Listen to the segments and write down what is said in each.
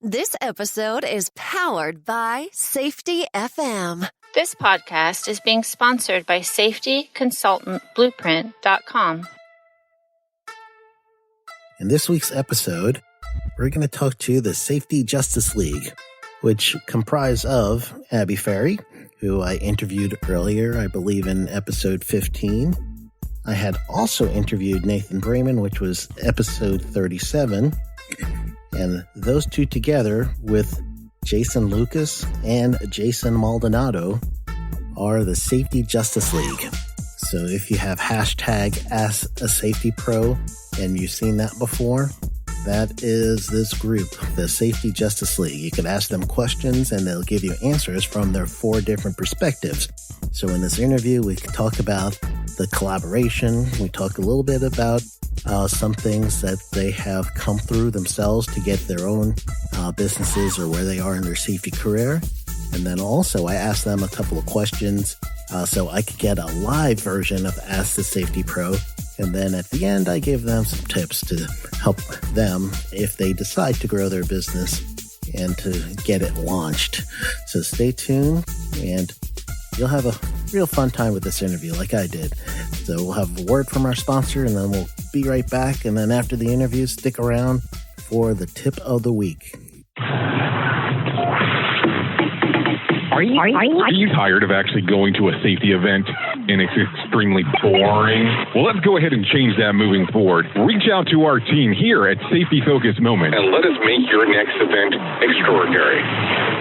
This episode is powered by Safety FM. This podcast is being sponsored by safetyconsultantblueprint.com. In this week's episode, we're going to talk to the Safety Justice League, which comprise of Abby Ferri, who I interviewed earlier, I believe in episode 15. I had also interviewed Nathan Braymen, which was episode 37. And those two together with Jason Lucas and Jason Maldonado are the Safety Justice League. So if you have hashtag #AskASafetyPro and you've seen that before, that is this group, the Safety Justice League. You can ask them questions and they'll give you answers from their 4 different perspectives. So in this interview, we talk about the collaboration. We talk a little bit about some things that they have come through themselves to get their own businesses or where they are in their safety career. And then also I asked them a couple of questions so I could get a live version of Ask the Safety Pro. And then at the end, I gave them some tips to help them if they decide to grow their business and to get it launched. So stay tuned and you'll have a real fun time with this interview like I did. So we'll have a word from our sponsor and then we'll be right back. And then after the interview, stick around for the tip of the week. Are you tired of actually going to a safety event and it's extremely boring? Well, let's go ahead and change that moving forward. Reach out to our team here at Safety Focus Moment and let us make your next event extraordinary.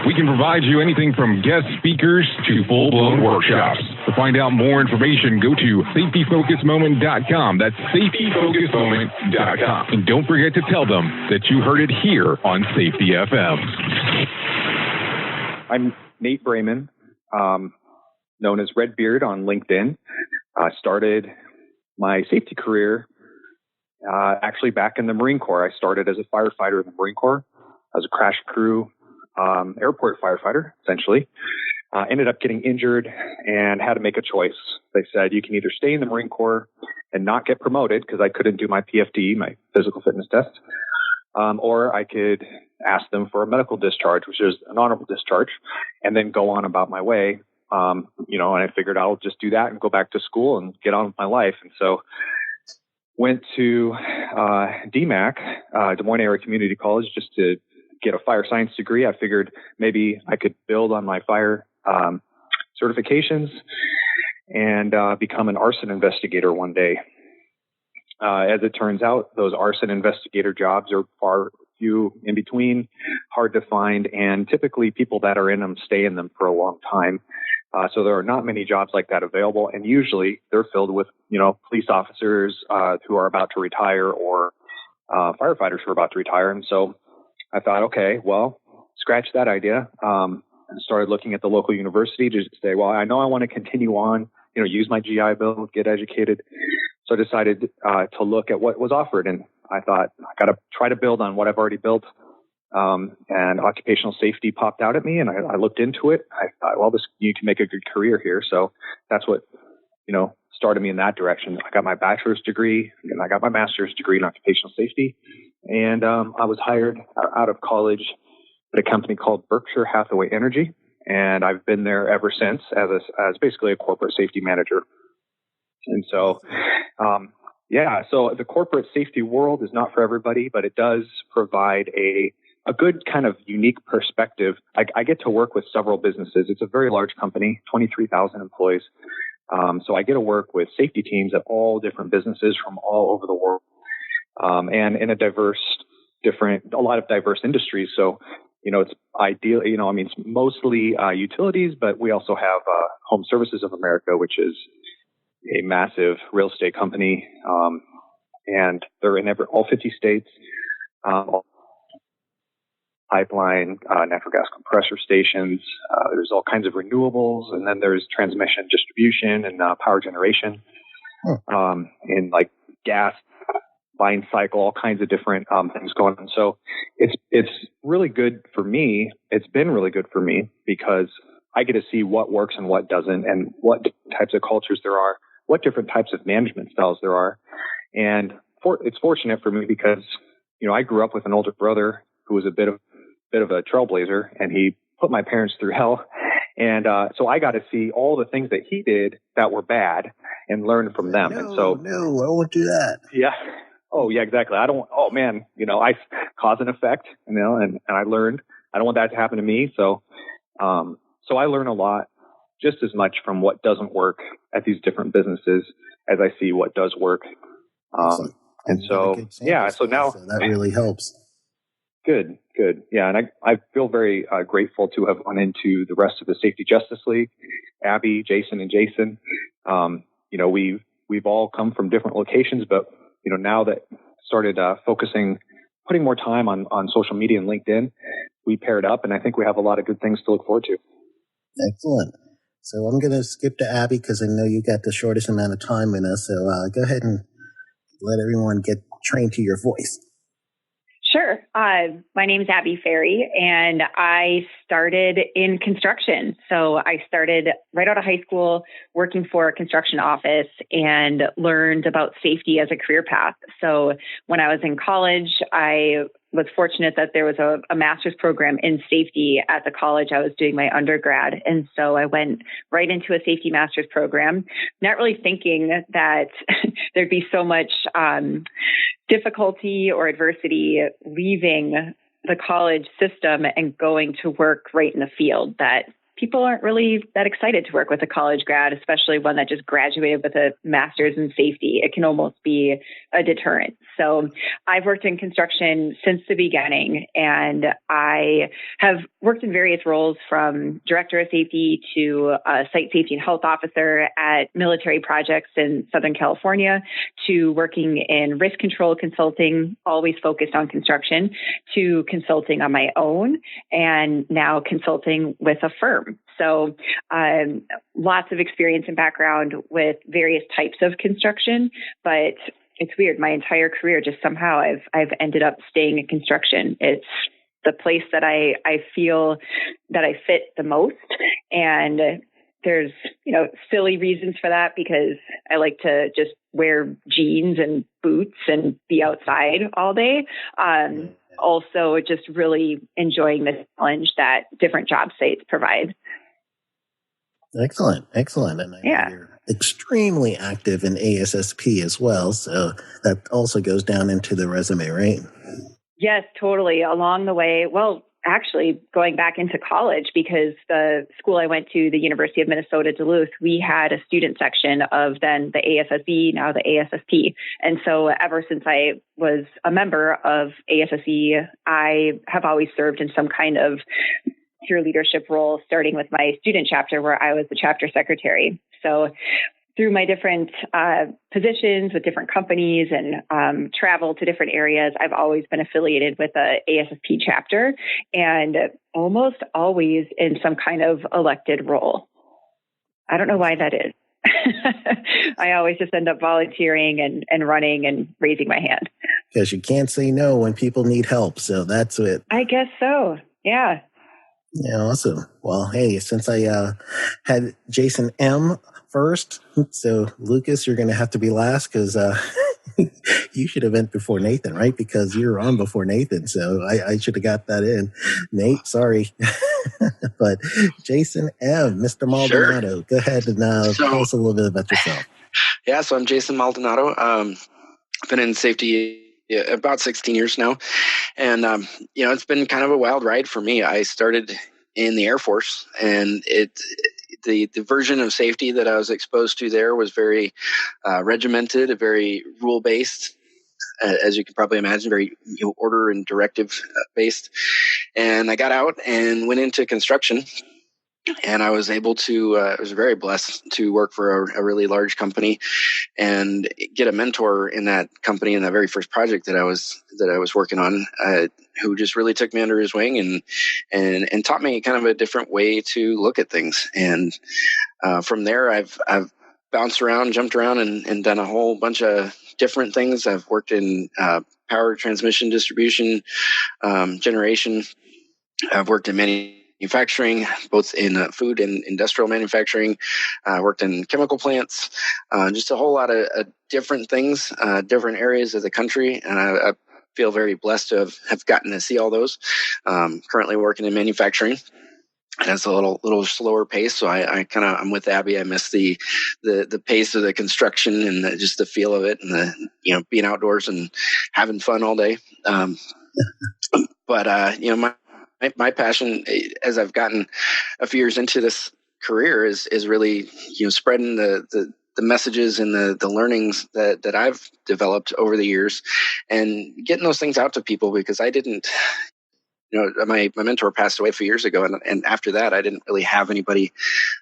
We can provide you anything from guest speakers to full-blown workshops. To find out more information, go to safetyfocusmoment.com. That's safetyfocusmoment.com. And don't forget to tell them that you heard it here on Safety FM. I'm Nate Braymen, known as Redbeard on LinkedIn. I started my safety career actually back in the Marine Corps. I started as a firefighter in the Marine Corps. I was a crash crew airport firefighter, essentially. Ended up getting injured and had to make a choice. They said, you can either stay in the Marine Corps and not get promoted because I couldn't do my PFD, my physical fitness test, or I could ask them for a medical discharge, which is an honorable discharge, and then go on about my way. And I figured I'll just do that and go back to school and get on with my life. And so went to DMAC, Des Moines Area Community College, just to get a fire science degree. I figured maybe I could build on my fire certifications and become an arson investigator one day. As it turns out, those arson investigator jobs are far few in between, hard to find, and typically people that are in them stay in them for a long time. So there are not many jobs like that available, and usually they're filled with, police officers who are about to retire or firefighters who are about to retire. And so I thought, okay, well, scratch that idea. And started looking at the local university to say, well, I know I want to continue on, use my GI Bill, get educated. So I decided to look at what was offered, and I thought I got to try to build on what I've already built. And occupational safety popped out at me, and I looked into it. I thought, well, you can make a good career here. So that's what started me in that direction. I got my bachelor's degree, and I got my master's degree in occupational safety, and I was hired out of college at a company called Berkshire Hathaway Energy, and I've been there ever since as basically a corporate safety manager. And so, so the corporate safety world is not for everybody, but it does provide a good kind of unique perspective. I get to work with several businesses. It's a very large company, 23,000 employees. So I get to work with safety teams at all different businesses from all over the world, and in a lot of diverse industries. So, it's ideal, it's mostly utilities, but we also have Home Services of America, which is a massive real estate company, and they're in all 50 states, pipeline, natural gas compressor stations. There's all kinds of renewables, and then there's transmission, distribution, and power generation, and like gas line cycle, all kinds of different things going on. So it's really good for me. It's been really good for me because I get to see what works and what doesn't, and what types of cultures there are, what different types of management styles there are. And it's fortunate for me because, I grew up with an older brother who was a bit of bit of a trailblazer, and he put my parents through hell. And so I got to see all the things that he did that were bad and learn from them. No, and so, no, I won't do that. yeah. Oh, yeah, exactly. Oh man, I cause and effect, and I learned I don't want that to happen to me. So, so I learn a lot, just as much from what doesn't work at these different businesses as I see what does work. And so, yeah, so now so that really helps. Good. Yeah. And I feel very grateful to have run into the rest of the Safety Justice League, Abby, Jason, and Jason. We've all come from different locations, but, now that started putting more time on social media and LinkedIn, we paired up, and I think we have a lot of good things to look forward to. Excellent. So I'm going to skip to Abby because I know you got the shortest amount of time in us. So go ahead and let everyone get trained to your voice. Sure. My name is Abby Ferri, and I started in construction. So I started right out of high school working for a construction office and learned about safety as a career path. So when I was in college, I was fortunate that there was a master's program in safety at the college I was doing my undergrad. And so I went right into a safety master's program, not really thinking that there'd be so much difficulty or adversity leaving the college system and going to work right in the field, that people aren't really that excited to work with a college grad, especially one that just graduated with a master's in safety. It can almost be a deterrent. So I've worked in construction since the beginning, and I have worked in various roles from director of safety to site safety and health officer at military projects in Southern California, to working in risk control consulting, always focused on construction, to consulting on my own, and now consulting with a firm. So lots of experience and background with various types of construction, but it's weird. My entire career, just somehow I've ended up staying in construction. It's the place that I feel that I fit the most. And there's, silly reasons for that, because I like to just wear jeans and boots and be outside all day. Also, just really enjoying the challenge that different job sites provide. Excellent. And I know you're extremely active in ASSP as well. So that also goes down into the resume, right? Yes, totally. Along the way, well, actually going back into college, because the school I went to, the University of Minnesota, Duluth, we had a student section of then the ASSE, now the ASSP. And so ever since I was a member of ASSE, I have always served in some kind of peer leadership role, starting with my student chapter where I was the chapter secretary. So through my different positions with different companies and travel to different areas, I've always been affiliated with a ASSP chapter, and almost always in some kind of elected role. I don't know why that is. I always just end up volunteering and running and raising my hand. Because you can't say no when people need help. So that's it. I guess so. Yeah. Yeah, awesome. Well, hey, since I had Jason M first, so Lucas, you're going to have to be last, because you should have went before Nathan, right? Because you were on before Nathan, so I should have got that in. Nate, sorry. But Jason M, Mr. Maldonado, sure. Go ahead and tell us a little bit about yourself. Yeah, so I'm Jason Maldonado. I've been in safety about 16 years now. And, it's been kind of a wild ride for me. I started in the Air Force, and the version of safety that I was exposed to there was very regimented, very rule-based, as you can probably imagine, very order and directive-based. And I got out and went into construction. And I was able to, I was very blessed to work for a really large company and get a mentor in that company in that very first project that I was working on, who just really took me under his wing and taught me kind of a different way to look at things. And from there, I've bounced around, jumped around, and done a whole bunch of different things. I've worked in power transmission, distribution, generation. I've worked in manufacturing, both in food and industrial manufacturing. I worked in chemical plants, just a whole lot of different things, different areas of the country. And I feel very blessed to have gotten to see all those. Currently working in manufacturing. And it's a little slower pace, so I'm with Abby. I miss the pace of the construction and just the feel of it, and being outdoors and having fun all day. But my passion, as I've gotten a few years into this career, is really spreading the messages and the learnings that I've developed over the years, and getting those things out to people, because I didn't. My mentor passed away a few years ago, and after that, I didn't really have anybody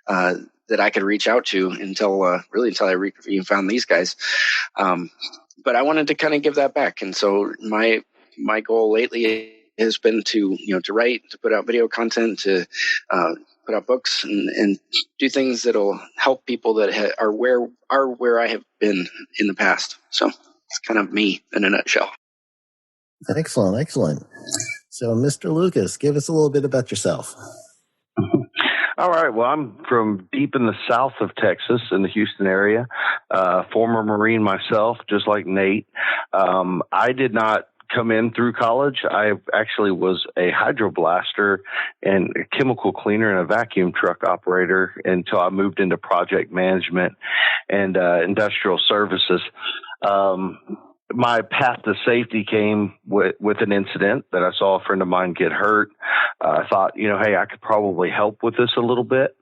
that I could reach out to until I found these guys. But I wanted to kind of give that back, and so my goal lately has been to write, to put out video content, to put out books, and do things that'll help people that are where I have been in the past. So it's kind of me in a nutshell. Excellent. So, Mr. Lucas, give us a little bit about yourself. All right. Well, I'm from deep in the south of Texas, in the Houston area. Former Marine myself, just like Nate. I did not come in through college. I actually was a hydroblaster and a chemical cleaner and a vacuum truck operator until I moved into project management and industrial services. My path to safety came with an incident that I saw a friend of mine get hurt. I thought, hey, I could probably help with this a little bit.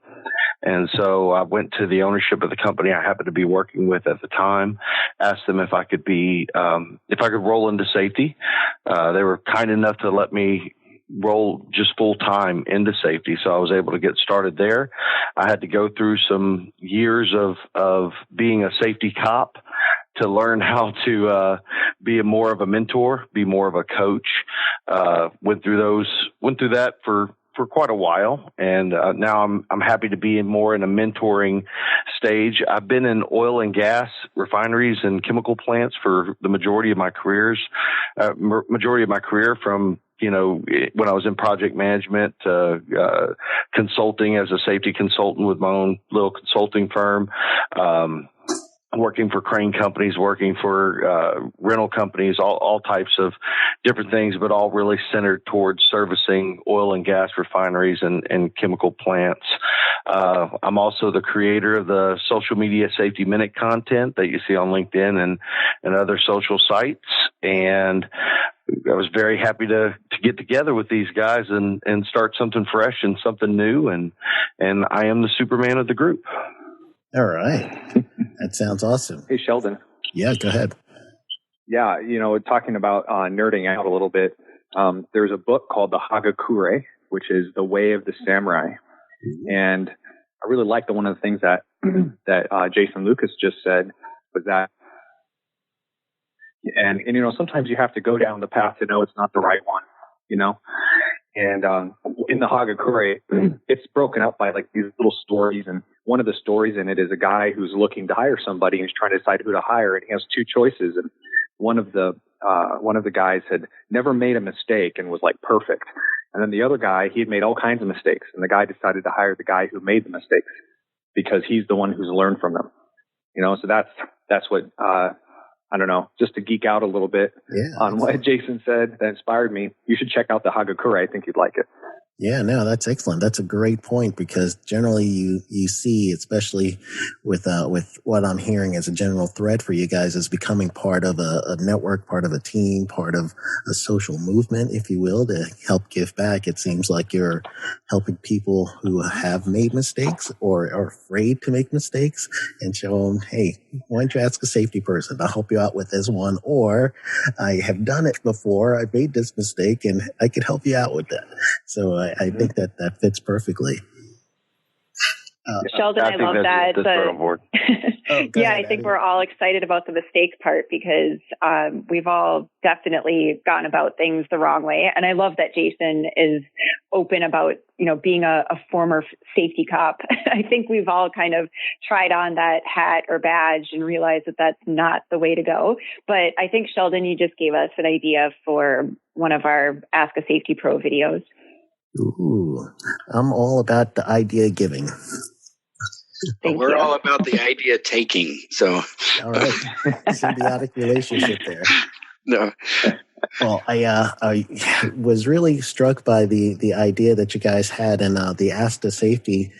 And so I went to the ownership of the company I happened to be working with at the time, asked them if I could roll into safety. They were kind enough to let me roll just full time into safety. So I was able to get started there. I had to go through some years of being a safety cop to learn how to be more of a mentor, be more of a coach. Went through that for quite a while, and now I'm happy to be in a mentoring stage. I've been in oil and gas refineries and chemical plants for the majority of my career, from when I was in project management, consulting as a safety consultant with my own little consulting firm. Working for crane companies, working for rental companies, all types of different things, but all really centered towards servicing oil and gas refineries and chemical plants. I'm also the creator of the social media Safety Minute content that you see on LinkedIn and other social sites. And I was very happy to get together with these guys and start something fresh and something new. And I am the Superman of the group. All right. That sounds awesome. Hey, Sheldon. Yeah, go ahead. Yeah, talking about nerding out a little bit, there's a book called The Hagakure, which is The Way of the Samurai. And I really like one of the things that Jason Lucas just said was that, and sometimes you have to go down the path to know it's not the right one, And in the Hagakure, it's broken up by like these little stories, and one of the stories in it is a guy who's looking to hire somebody and he's trying to decide who to hire, and he has two choices. And one of the guys had never made a mistake and was like perfect, and then the other guy, he had made all kinds of mistakes, and the guy decided to hire the guy who made the mistakes because he's the one who's learned from them. So that's what I don't know, just to geek out a little bit on what Jason said that inspired me. You should check out the Hagakure. I think you'd like it. Yeah, no, that's excellent. That's a great point, because generally you see, especially with what I'm hearing as a general thread for you guys, is becoming part of a network, part of a team, part of a social movement, if you will, to help give back. It seems like you're helping people who have made mistakes or are afraid to make mistakes and show them, hey, why don't you ask a safety person? I'll help you out with this one. Or I have done it before. I made this mistake and I could help you out with that. So I think that fits perfectly. Sheldon, I love that. I think we're all excited about the mistake part, because we've all definitely gone about things the wrong way. And I love that Jason is open about, being a former safety cop. I think we've all kind of tried on that hat or badge and realized that that's not the way to go. But I think, Sheldon, you just gave us an idea for one of our Ask a Safety Pro videos. Ooh, I'm all about the idea giving. We're all about the idea taking. So, all right, symbiotic relationship there. No, Well, I was really struck by the idea that you guys had in the Ask to Safety.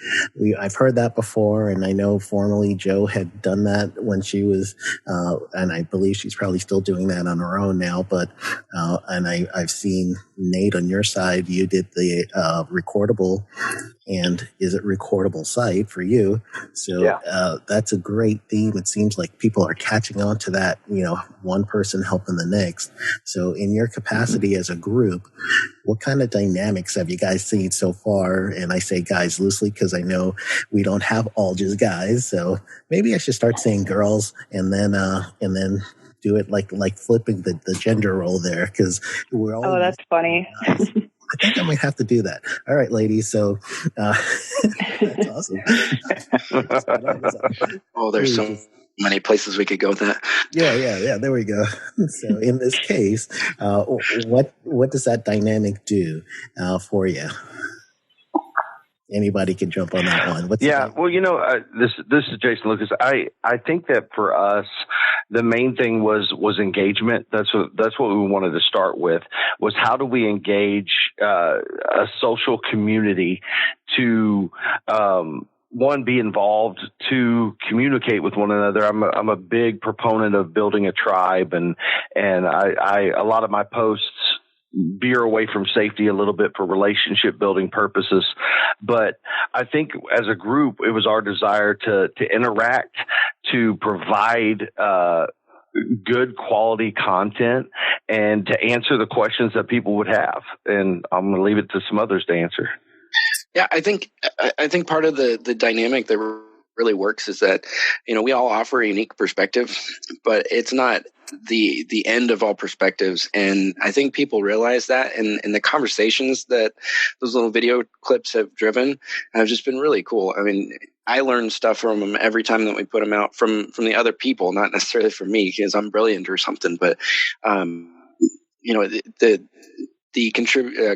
I've heard that before, and I know formerly Jo had done that when she was, and I believe she's probably still doing that on her own now. But and I've seen Nate on your side. You did the recordable. And is it recordable site for you? So that's a great theme. It seems like people are catching on to that, one person helping the next. So in your capacity as a group, what kind of dynamics have you guys seen so far? And I say guys loosely because I know we don't have all just guys. So maybe I should start saying girls and then do it like flipping the gender role there because we're all. Oh, that's funny. I think I might have to do that. All right, ladies. So that's awesome. Oh, there's so many places we could go with that. Yeah. There we go. So in this case, what does that dynamic do for you? Anybody can jump on that one. Well, this is Jason Lucas. I think that for us, the main thing was engagement. That's what we wanted to start with. Was how do we engage a social community to one, be involved, two, communicate with one another. I'm a big proponent of building a tribe, and I a lot of my posts veer away from safety a little bit for relationship building purposes. But I think as a group, it was our desire to interact, to provide good quality content, and to answer the questions that people would have. And I'm going to leave it to some others to answer. Yeah, I think part of the dynamic that really works is that, we all offer a unique perspective, but it's not the end of all perspectives. And I think people realize that, and the conversations that those little video clips have driven have just been really cool. I mean, I learn stuff from them every time that we put them out from the other people, not necessarily from me because I'm brilliant or something, but the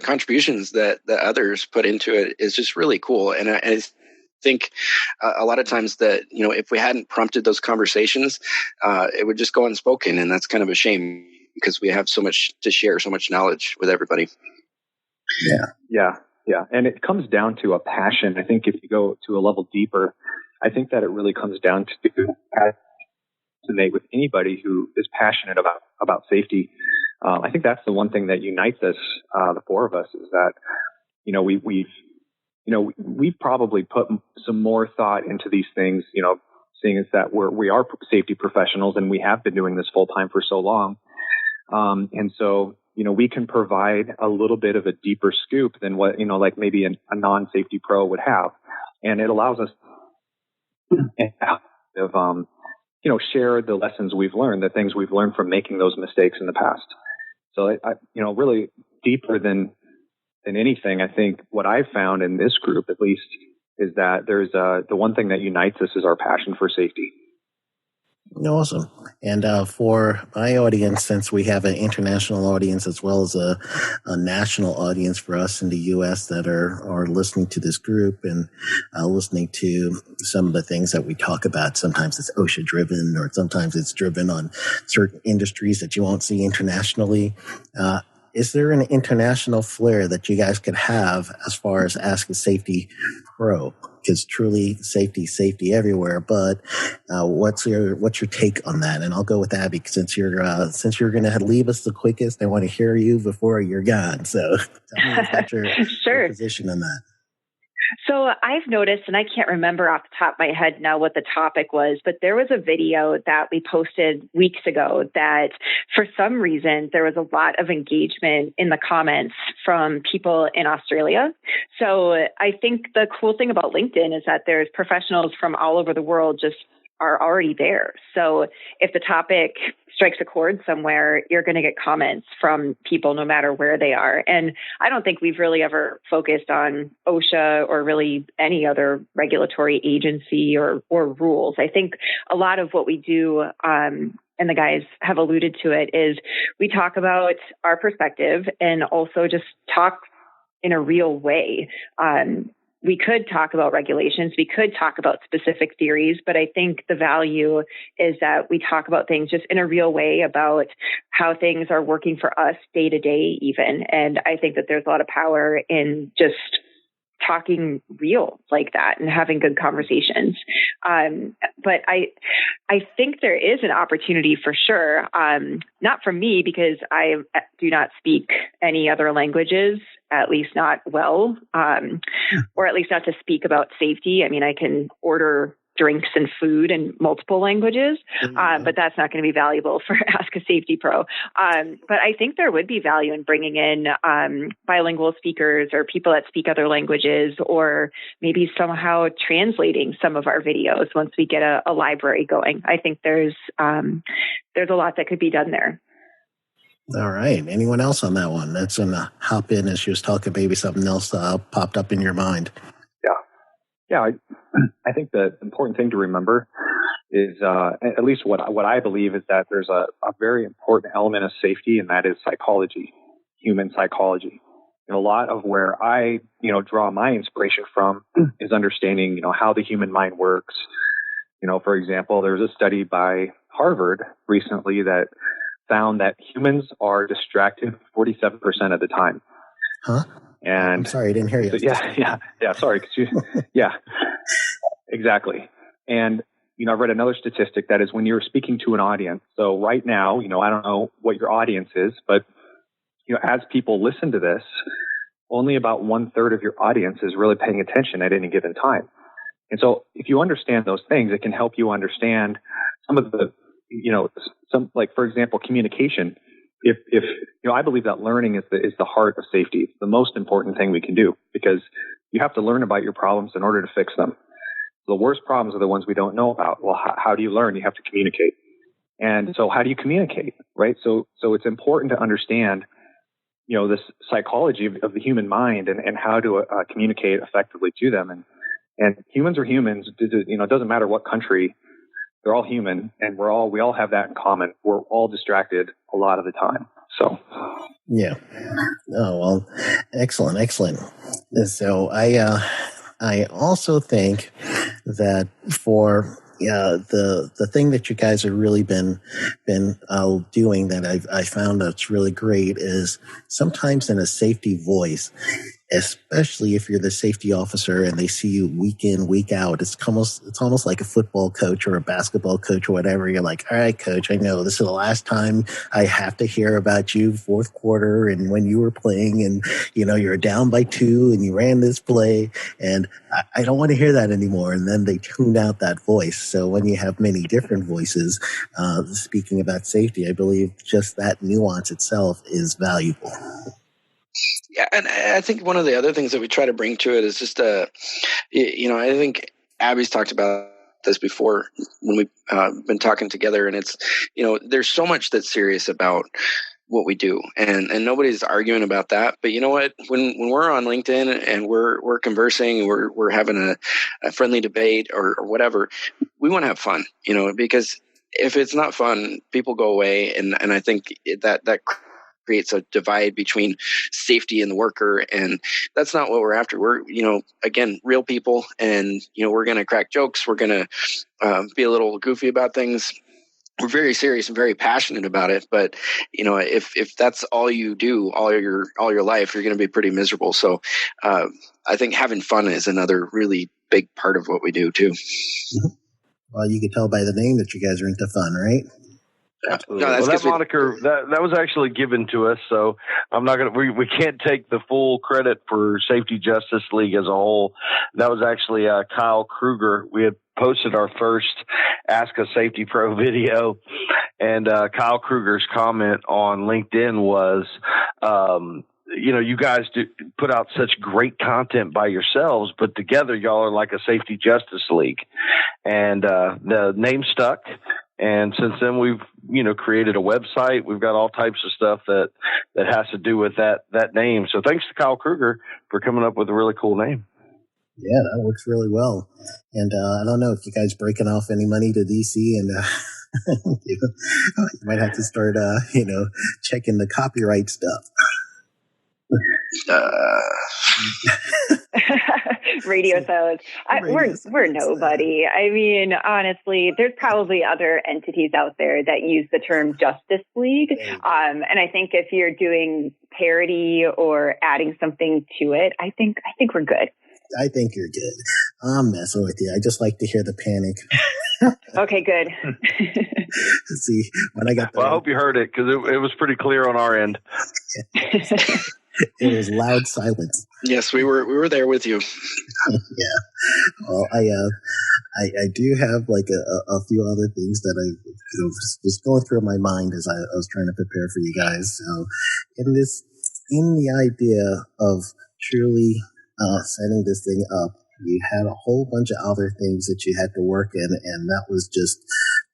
contributions that others put into it is just really cool. And I think a lot of times that, if we hadn't prompted those conversations, it would just go unspoken. And that's kind of a shame because we have so much to share, so much knowledge with everybody. Yeah. And it comes down to a passion. I think if you go to a level deeper, I think that it really comes down to resonate with anybody who is passionate about safety. I think that's the one thing that unites us, the four of us, is that, we've probably put some more thought into these things, seeing as that we are safety professionals and we have been doing this full time for so long. And so, we can provide a little bit of a deeper scoop than what, like maybe a non-safety pro would have. And it allows us to, share the lessons we've learned, the things we've learned from making those mistakes in the past. So, really deeper than anything, I think what I've found in this group, at least, is that there's the one thing that unites us is our passion for safety. Awesome. And for my audience, since we have an international audience as well as a national audience for us in the U.S. that are listening to this group and listening to some of the things that we talk about, sometimes it's OSHA driven or sometimes it's driven on certain industries that you won't see internationally. Is there an international flair that you guys could have as far as Ask a Safety Pro? Because truly safety everywhere. But what's your take on that? And I'll go with Abby since you're going to leave us the quickest. I want to hear you before you're gone. So tell me about your position on that. So I've noticed, and I can't remember off the top of my head now what the topic was, but there was a video that we posted weeks ago that for some reason there was a lot of engagement in the comments from people in Australia. So I think the cool thing about LinkedIn is that there's professionals from all over the world just are already there. So if the topic strikes a chord somewhere, you're going to get comments from people no matter where they are. And I don't think we've really ever focused on OSHA or really any other regulatory agency or rules. I think a lot of what we do, and the guys have alluded to it, is we talk about our perspective and also just talk in a real way. we could talk about regulations, we could talk about specific theories, but I think the value is that we talk about things just in a real way about how things are working for us day to day even. And I think that there's a lot of power in just talking real like that and having good conversations. But I think there is an opportunity for sure. Not for me, because I do not speak any other languages, at least not well, or at least not to speak about safety. I mean, I can order drinks and food in multiple languages, but that's not going to be valuable for Ask a Safety Pro. But I think there would be value in bringing in bilingual speakers or people that speak other languages, or maybe somehow translating some of our videos once we get a library going. I think there's a lot that could be done there. All right. Anyone else on that one? That's going to hop in as she was talking. Maybe something else popped up in your mind. Yeah, I think the important thing to remember is, at least what I believe, is that there's a very important element of safety, and that is psychology, human psychology. And a lot of where I, draw my inspiration from is understanding, how the human mind works. For example, there was a study by Harvard recently that found that humans are distracted 47% of the time. Huh? And I'm sorry, I didn't hear you. So, yeah. Sorry. Yeah, exactly. And, I've read another statistic that is when you're speaking to an audience. So right now, I don't know what your audience is, but, as people listen to this, only about 1/3 of your audience is really paying attention at any given time. And so if you understand those things, it can help you understand some of the, for example, communication. If I believe that learning is the heart of safety. It's the most important thing we can do, because you have to learn about your problems in order to fix them. The worst problems are the ones we don't know about. Well, how do you learn? You have to communicate. And so how do you communicate, right? So it's important to understand, this psychology of the human mind and how to communicate effectively to them. And humans are humans. It doesn't matter what country. They're all human, and we all have that in common. We're all distracted a lot of the time. So, yeah. Oh, well, excellent. So I also think that for the thing that you guys have really been doing that I found that's really great is sometimes in a safety voice, especially if you're the safety officer and they see you week in, week out. It's almost like a football coach or a basketball coach or whatever. You're like, all right, coach, I know this is the last time I have to hear about you, fourth quarter, and when you were playing and, you're down by 2 and you ran this play, and I don't want to hear that anymore. And then they tune out that voice. So when you have many different voices speaking about safety, I believe just that nuance itself is valuable. Yeah, and I think one of the other things that we try to bring to it is just, I think Abby's talked about this before when we've been talking together, and it's, there's so much that's serious about what we do, and nobody's arguing about that. But you know what? When we're on LinkedIn and we're conversing, we're having a friendly debate or whatever, we want to have fun, because if it's not fun, people go away, and I think that creates a divide between safety and the worker, and that's not what we're after. We're, again, real people, and we're going to crack jokes. We're going to be a little goofy about things. We're very serious and very passionate about it. But if that's all you do all your life, you're going to be pretty miserable. So I think having fun is another really big part of what we do too. Well, you could tell by the name that you guys are into fun, right? Absolutely. No, that moniker that was actually given to us, so I'm not gonna. We can't take the full credit for Safety Justice League as a whole. That was actually Kyle Kruger. We had posted our first Ask a Safety Pro video, and Kyle Kruger's comment on LinkedIn was, you guys put out such great content by yourselves, but together y'all are like a Safety Justice League, and the name stuck. And since then, we've, created a website. We've got all types of stuff that has to do with that name. So thanks to Kyle Kruger for coming up with a really cool name. Yeah, that works really well. And I don't know if you guys breaking off any money to DC, and you might have to start, checking the copyright stuff. Radio silence. We're nobody. I mean, honestly, there's probably other entities out there that use the term Justice League. And I think if you're doing parody or adding something to it, I think we're good. I think you're good. I'm messing with you. I just like to hear the panic. Okay, good. See, when I got I hope you heard it, because it was pretty clear on our end. It was loud silence. Yes, we were there with you. Yeah. Well, I do have like a few other things that I was going through my mind as I was trying to prepare for you guys. So, in the idea of truly setting this thing up, you had a whole bunch of other things that you had to work in, and that was just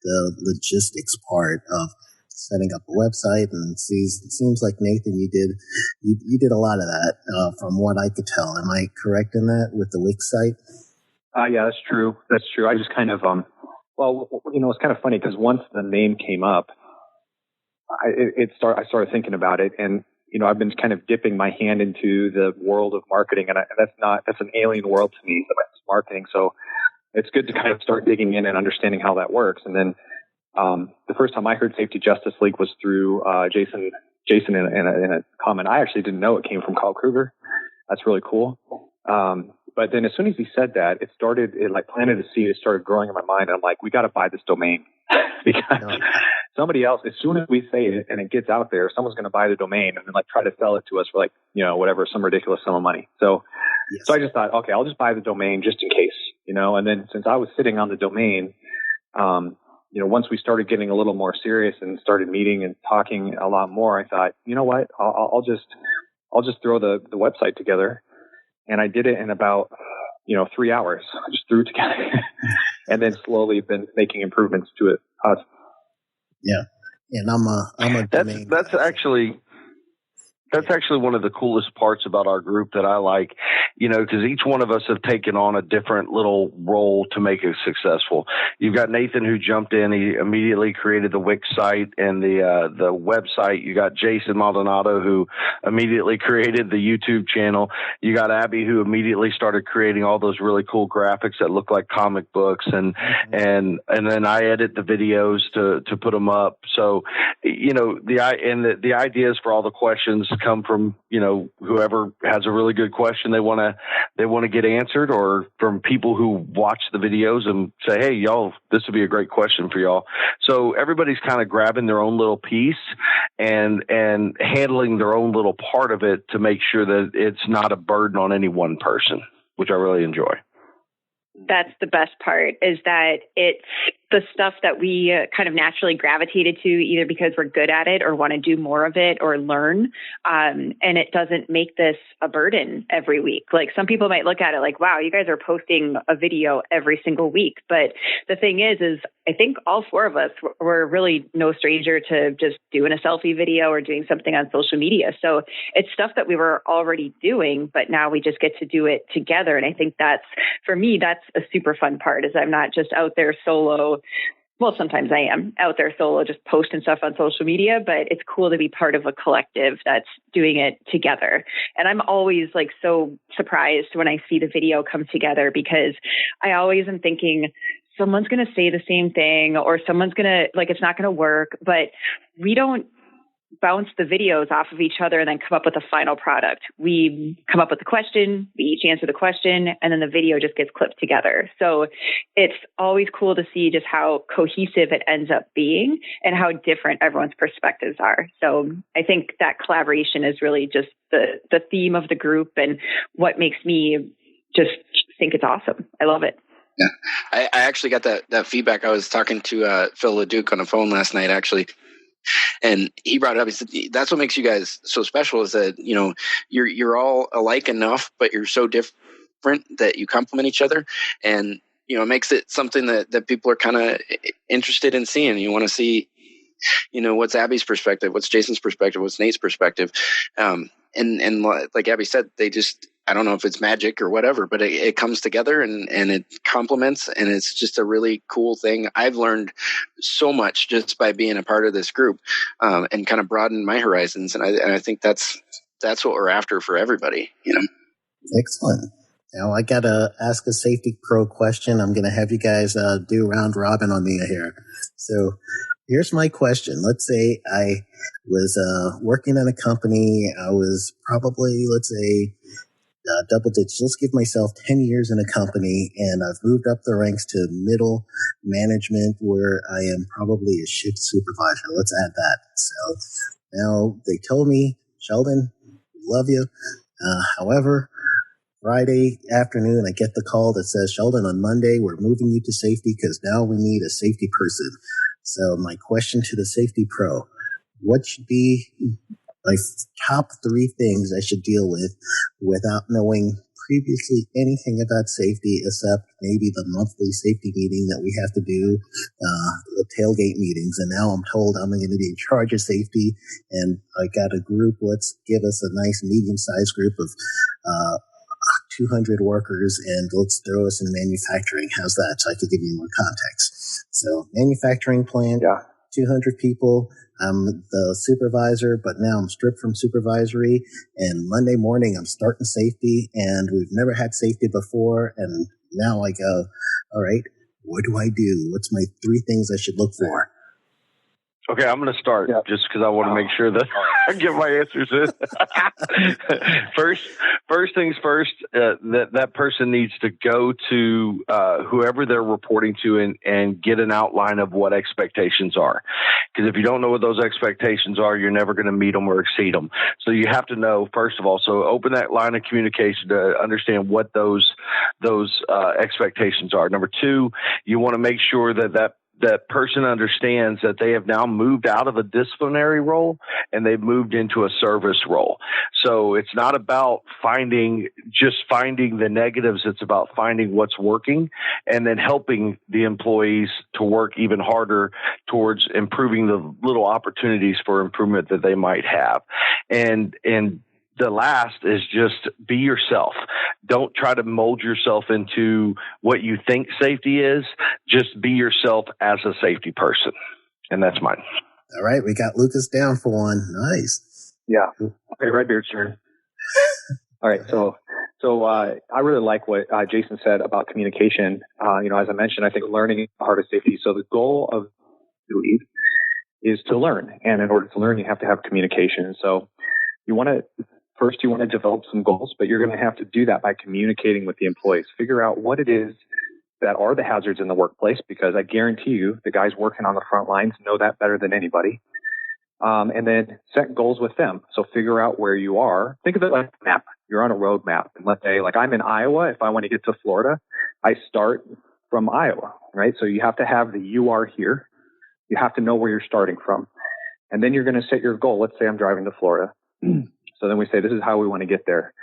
the logistics part of setting up a website. And it seems like, Nathan, you did a lot of that from what I could tell. Am I correct in that with the Wix site? Yeah, that's true. I just kind of it's kind of funny because once the name came up, I started thinking about it, and I've been kind of dipping my hand into the world of marketing, and that's an alien world to me, marketing. So it's good to kind of start digging in and understanding how that works. And then the first time I heard Safety Justice League was through Jason in a comment. I actually didn't know it came from Carl Kruger. That's really cool. But then as soon as he said that, it planted a seed. It started growing in my mind. I'm like, we got to buy this domain because somebody else, as soon as we say it and it gets out there, someone's going to buy the domain and then try to sell it to us for whatever, some ridiculous sum of money. So, So I just thought, okay, I'll just buy the domain just in case, And then since I was sitting on the domain, once we started getting a little more serious and started meeting and talking a lot more, I thought, you know what, I'll just throw the website together. And I did it in about, 3 hours. I just threw it together and then slowly been making improvements to it. Yeah. And I'm a domain. That's actually one of the coolest parts about our group that I like, because each one of us have taken on a different little role to make it successful. You've got Nathan who jumped in. He immediately created the Wix site and the website. You got Jason Maldonado who immediately created the YouTube channel. You got Abby who immediately started creating all those really cool graphics that look like comic books. And then I edit the videos to put them up. So, the ideas for all the questions come from whoever has a really good question they want to get answered, or from people who watch the videos and say, hey y'all, this would be a great question for y'all. So everybody's kind of grabbing their own little piece and handling their own little part of it to make sure that it's not a burden on any one person, which I really enjoy. That's the best part, is that it's the stuff that we kind of naturally gravitated to, either because we're good at it or want to do more of it or learn. And it doesn't make this a burden every week. Like, some people might look at it like, wow, you guys are posting a video every single week. But the thing is I think all four of us were really no stranger to just doing a selfie video or doing something on social media. So it's stuff that we were already doing, but now we just get to do it together. And I think for me, that's a super fun part, is I'm not just out there solo. Well, sometimes I am out there solo, just posting stuff on social media, but it's cool to be part of a collective that's doing it together. And I'm always so surprised when I see the video come together, because I always am thinking someone's going to say the same thing, or someone's going to it's not going to work, but we don't bounce the videos off of each other and then come up with a final product. We come up with the question, we each answer the question, and then the video just gets clipped together. So it's always cool to see just how cohesive it ends up being and how different everyone's perspectives are. So I think that collaboration is really just the theme of the group and what makes me just think it's awesome. I love it. Yeah, I actually got that feedback. I was talking to Phil LeDuc on the phone last night, actually. And he brought it up. He said, that's what makes you guys so special, is that, you're all alike enough, but you're so different that you complement each other. And, it makes it something that people are kind of interested in seeing. You want to see, what's Abby's perspective, what's Jason's perspective, what's Nate's perspective. And like Abby said, I don't know if it's magic or whatever, but it comes together and it complements, and it's just a really cool thing. I've learned so much just by being a part of this group, and kind of broadened my horizons. And I think that's what we're after for everybody, Excellent. Now, I got to ask a safety pro question. I'm going to have you guys do round robin on me here. So here's my question. Let's say I was working in a company. I was probably, let's say, double digits. Let's give myself 10 years in a company, and I've moved up the ranks to middle management where I am probably a shift supervisor. Let's add that. So now they told me, Sheldon, we love you. However, Friday afternoon, I get the call that says, Sheldon, on Monday, we're moving you to safety because now we need a safety person. So my question to the safety pro, what should be my top 3 things I should deal with without knowing previously anything about safety except maybe the monthly safety meeting that we have to do, tailgate meetings. And now I'm told I'm going to be in charge of safety. And I got a group, let's give us a nice medium-sized group of 200 workers, and let's throw us in manufacturing. How's that? So I could give you more context. So manufacturing plant, 200 people. I'm the supervisor, but now I'm stripped from supervisory. And Monday morning, I'm starting safety, and we've never had safety before. And now I go, all right, what do I do? What's my 3 things I should look for? Okay, I'm going to start just because I want to make sure that I get my answers in. First things first, that person needs to go to whoever they're reporting to and get an outline of what expectations are. Because if you don't know what those expectations are, you're never going to meet them or exceed them. So you have to know, first of all, so open that line of communication to understand what those expectations are. Number 2, you want to make sure that person understands that they have now moved out of a disciplinary role and they've moved into a service role. So it's not about finding the negatives. It's about finding what's working and then helping the employees to work even harder towards improving the little opportunities for improvement that they might have. And the last is just be yourself. Don't try to mold yourself into what you think safety is. Just be yourself as a safety person. And that's mine. All right. We got Lucas down for one. Nice. Yeah. Okay. Redbeard's turn. All right. So I really like what Jason said about communication. As I mentioned, I think learning is the heart of safety. So the goal of lead is to learn. And in order to learn, you have to have communication. So you want to develop some goals, but you're going to have to do that by communicating with the employees. Figure out what it is that are the hazards in the workplace, because I guarantee you the guys working on the front lines know that better than anybody. And then set goals with them. So figure out where you are. Think of it like a map. You're on a road map. And let's say, like, I'm in Iowa. If I want to get to Florida, I start from Iowa, right? So you have to have the you are here. You have to know where you're starting from. And then you're going to set your goal. Let's say I'm driving to Florida. So then we say, this is how we want to get there.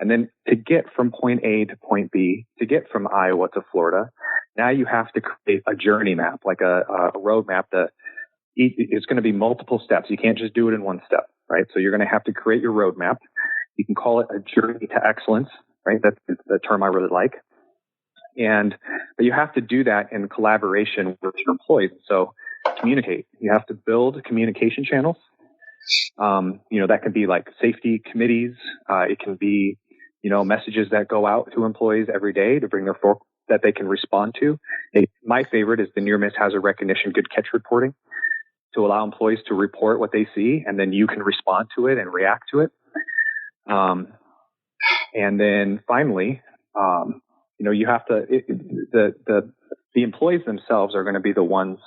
And then to get from point A to point B, to get from Iowa to Florida, now you have to create a journey map, like a road map that it's going to be multiple steps. You can't just do it in one step, right? So you're going to have to create your road map. You can call it a journey to excellence, right? That's the term I really like. But you have to do that in collaboration with your employees. So communicate. You have to build communication channels. That can be like safety committees. It can be, messages that go out to employees every day to bring their fork that they can respond to. My favorite is the near miss hazard recognition good catch reporting, to allow employees to report what they see, and then you can respond to it and react to it. And then finally, you have to, the employees themselves are going to be the ones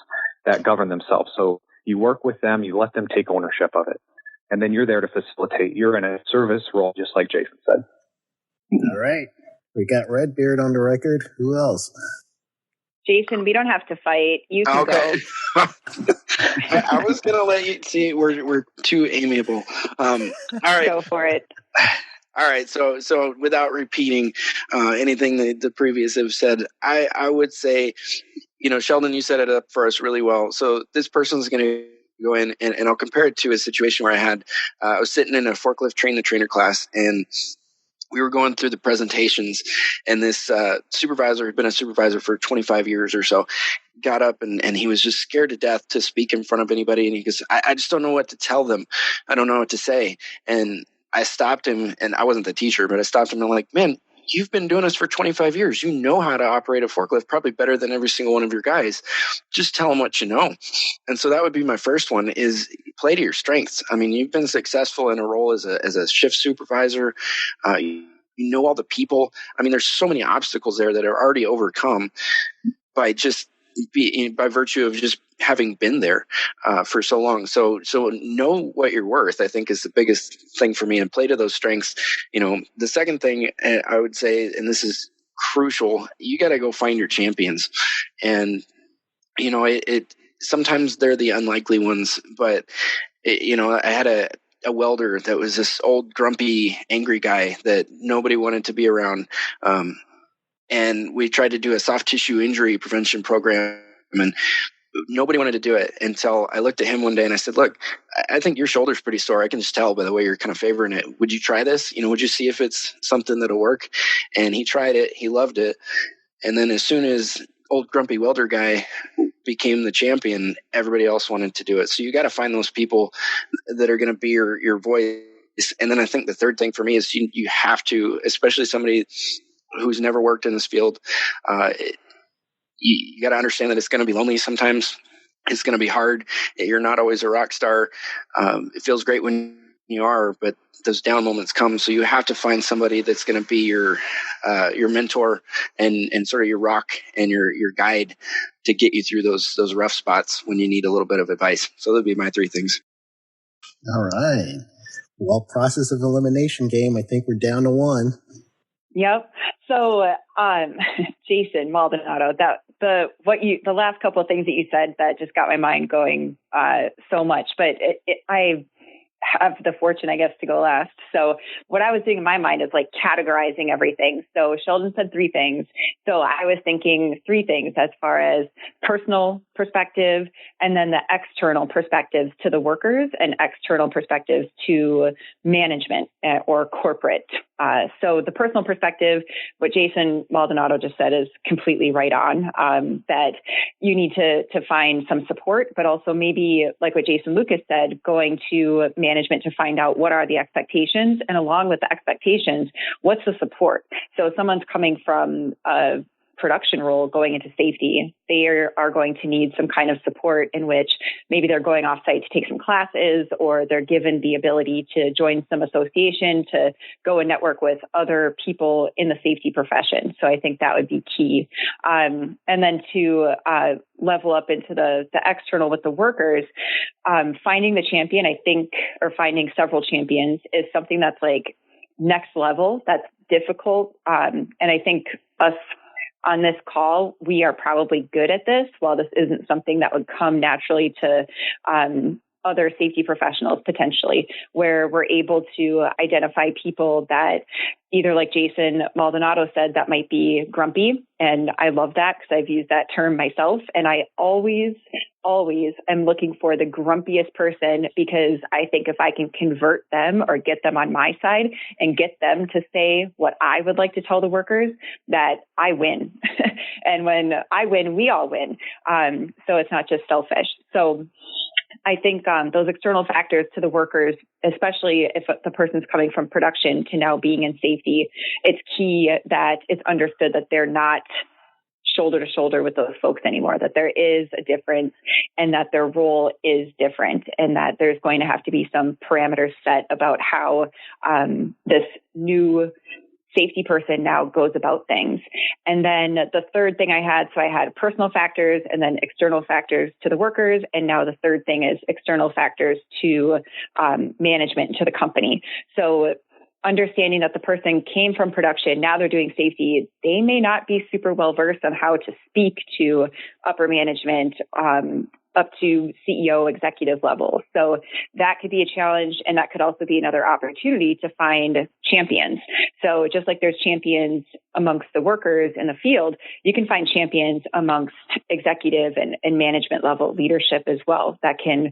that govern themselves. So you work with them, you let them take ownership of it. And then you're there to facilitate. You're in a service role, just like Jason said. All right. We got Redbeard on the record. Who else? Jason, we don't have to fight. You can go. I was going to let you see. We're too amiable. All right. Go for it. All right. So without repeating anything that the previous have said, I would say, Sheldon, you set it up for us really well. So this person's going to go in, and I'll compare it to a situation where I was sitting in a forklift train-the-trainer class, and we were going through the presentations, and this supervisor had been a supervisor for 25 years or so, got up and he was just scared to death to speak in front of anybody. And he goes, I just don't know what to tell them. I don't know what to say. And I stopped him, and I wasn't the teacher, but I stopped him and I'm like, man, you've been doing this for 25 years. You know how to operate a forklift probably better than every single one of your guys. Just tell them what you know. And so that would be my first one, is play to your strengths. I mean, you've been successful in a role as a shift supervisor. You know all the people. I mean, there's so many obstacles there that are already overcome by virtue of just having been there for so long. So know what you're worth, I think, is the biggest thing for me, and play to those strengths. The second thing I would say, and this is crucial, you got to go find your champions. And, it sometimes they're the unlikely ones, but I had a welder that was this old, grumpy, angry guy that nobody wanted to be around. And we tried to do a soft tissue injury prevention program, and nobody wanted to do it until I looked at him one day and I said, look, I think your shoulder's pretty sore. I can just tell by the way you're kind of favoring it. Would you try this? Would you see if it's something that'll work? And he tried it. He loved it. And then as soon as old grumpy welder guy became the champion, everybody else wanted to do it. So you got to find those people that are going to be your voice. And then I think the third thing for me is you have to, especially somebody who's never worked in this field, you got to understand that it's going to be lonely sometimes. It's going to be hard. You're not always a rock star. It feels great when you are, but those down moments come. So you have to find somebody that's going to be your mentor and sort of your rock and your guide to get you through those rough spots when you need a little bit of advice. So that'd be my three things. All right. Well, process of elimination game. I think we're down to one. Yep. So, Jason Maldonado, the last couple of things that you said that just got my mind going so much, but I have the fortune, I guess, to go last. So what I was doing in my mind is like categorizing everything. So Sheldon said three things. So I was thinking three things as far as personal perspective, and then the external perspectives to the workers and external perspectives to management or corporate. So the personal perspective, what Jason Maldonado just said is completely right on, that you need to find some support, but also maybe like what Jason Lucas said, going to management to find out what are the expectations, and along with the expectations, what's the support? So if someone's coming from a production role going into safety, they are going to need some kind of support in which maybe they're going off site to take some classes, or they're given the ability to join some association to go and network with other people in the safety profession. So I think that would be key. And then to level up into the external with the workers, finding the champion, I think, or finding several champions is something that's like next level. That's difficult. And I think us on this call, we are probably good at this, while this isn't something that would come naturally to other safety professionals potentially, where we're able to identify people that either, like Jason Maldonado said, that might be grumpy. And I love that because I've used that term myself. And I always am looking for the grumpiest person, because I think if I can convert them or get them on my side and get them to say what I would like to tell the workers, that I win. And when I win, we all win. So it's not just selfish. So I think those external factors to the workers, especially if the person's coming from production to now being in safety, it's key that it's understood that they're not shoulder to shoulder with those folks anymore, that there is a difference and that their role is different, and that there's going to have to be some parameters set about how this new safety person now goes about things. And then the third thing I had personal factors and then external factors to the workers. And now the third thing is external factors to management, to the company. So understanding that the person came from production, now they're doing safety, they may not be super well versed on how to speak to upper management, up to CEO executive level. So that could be a challenge, and that could also be another opportunity to find champions. So just like there's champions amongst the workers in the field, you can find champions amongst executive and management level leadership as well, that can